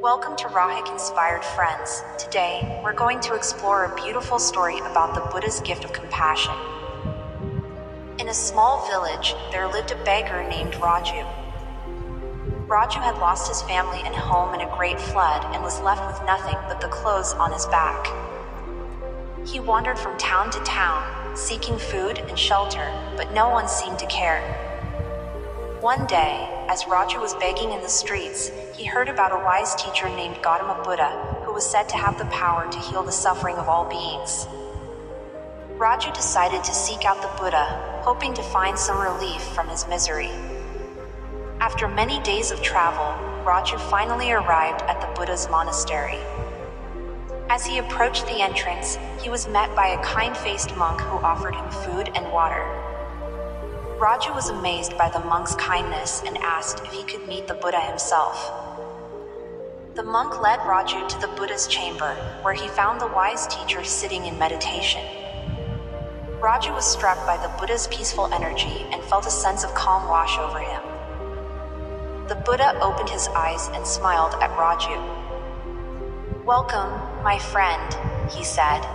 Welcome to Raahik Inspired Friends. Today, we're going to explore a beautiful story about the Buddha's gift of compassion. In a small village, there lived a beggar named Raju. Raju had lost his family and home in a great flood and was left with nothing but the clothes on his back. He wandered from town to town, seeking food and shelter, but no one seemed to care. One day, as Raju was begging in the streets, he heard about a wise teacher named Gautama Buddha, who was said to have the power to heal the suffering of all beings. Raju decided to seek out the Buddha, hoping to find some relief from his misery. After many days of travel, Raju finally arrived at the Buddha's monastery. As he approached the entrance, he was met by a kind-faced monk who offered him food and water. Raju was amazed by the monk's kindness and asked if he could meet the Buddha himself. The monk led Raju to the Buddha's chamber, where he found the wise teacher sitting in meditation. Raju was struck by the Buddha's peaceful energy and felt a sense of calm wash over him. The Buddha opened his eyes and smiled at Raju. "Welcome, my friend," he said.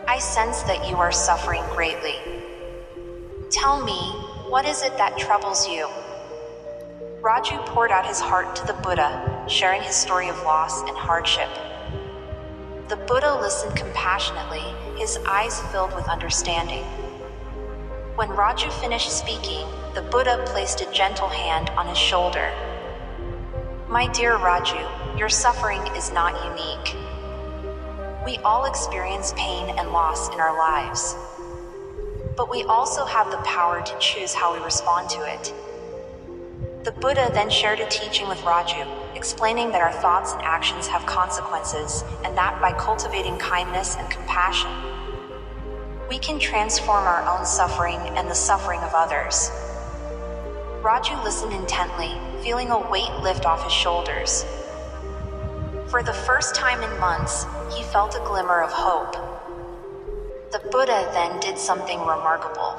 "I sense that you are suffering greatly. Tell me, what is it that troubles you?" Raju poured out his heart to the Buddha, sharing his story of loss and hardship. The Buddha listened compassionately, his eyes filled with understanding. When Raju finished speaking, the Buddha placed a gentle hand on his shoulder. "My dear Raju, your suffering is not unique. We all experience pain and loss in our lives. But we also have the power to choose how we respond to it." The Buddha then shared a teaching with Raju, explaining that our thoughts and actions have consequences, and that by cultivating kindness and compassion, we can transform our own suffering and the suffering of others. Raju listened intently, feeling a weight lift off his shoulders. For the first time in months, he felt a glimmer of hope. The Buddha then did something remarkable.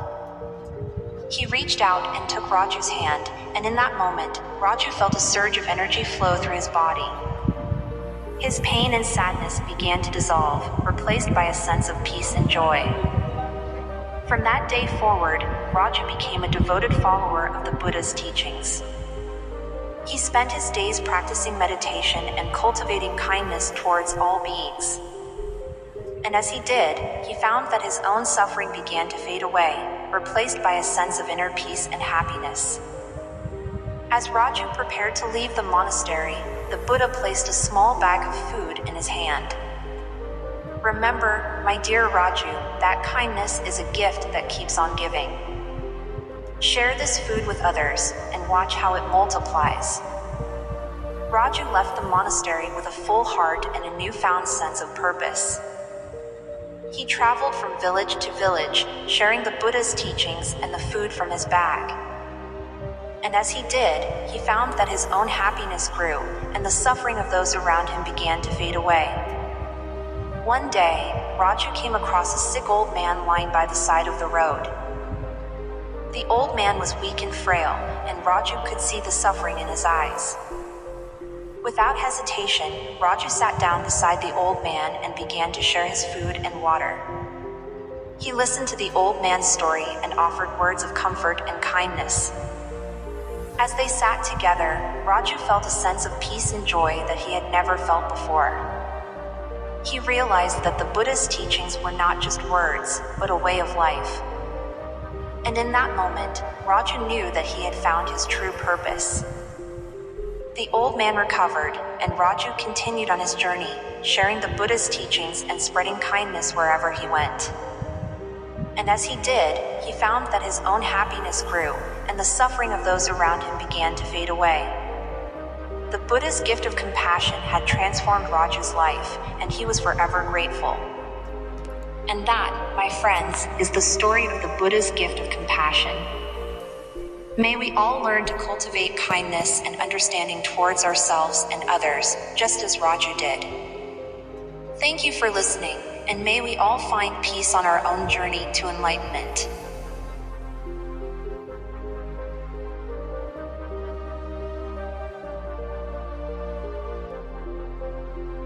He reached out and took Raju's hand, and in that moment, Raju felt a surge of energy flow through his body. His pain and sadness began to dissolve, replaced by a sense of peace and joy. From that day forward, Raju became a devoted follower of the Buddha's teachings. He spent his days practicing meditation and cultivating kindness towards all beings. And as he did, he found that his own suffering began to fade away, replaced by a sense of inner peace and happiness. As Raju prepared to leave the monastery, the Buddha placed a small bag of food in his hand. "Remember, my dear Raju, that kindness is a gift that keeps on giving. Share this food with others and watch how it multiplies." Raju left the monastery with a full heart and a newfound sense of purpose. He traveled from village to village, sharing the Buddha's teachings and the food from his bag. And as he did, he found that his own happiness grew, and the suffering of those around him began to fade away. One day, Raju came across a sick old man lying by the side of the road. The old man was weak and frail, and Raju could see the suffering in his eyes. Without hesitation, Raju sat down beside the old man and began to share his food and water. He listened to the old man's story and offered words of comfort and kindness. As they sat together, Raju felt a sense of peace and joy that he had never felt before. He realized that the Buddha's teachings were not just words, but a way of life. And in that moment, Raju knew that he had found his true purpose. The old man recovered, and Raju continued on his journey, sharing the Buddha's teachings and spreading kindness wherever he went. And as he did, he found that his own happiness grew, and the suffering of those around him began to fade away. The Buddha's gift of compassion had transformed Raju's life, and he was forever grateful. And that, my friends, is the story of the Buddha's gift of compassion. May we all learn to cultivate kindness and understanding towards ourselves and others, just as Raju did. Thank you for listening, and may we all find peace on our own journey to enlightenment.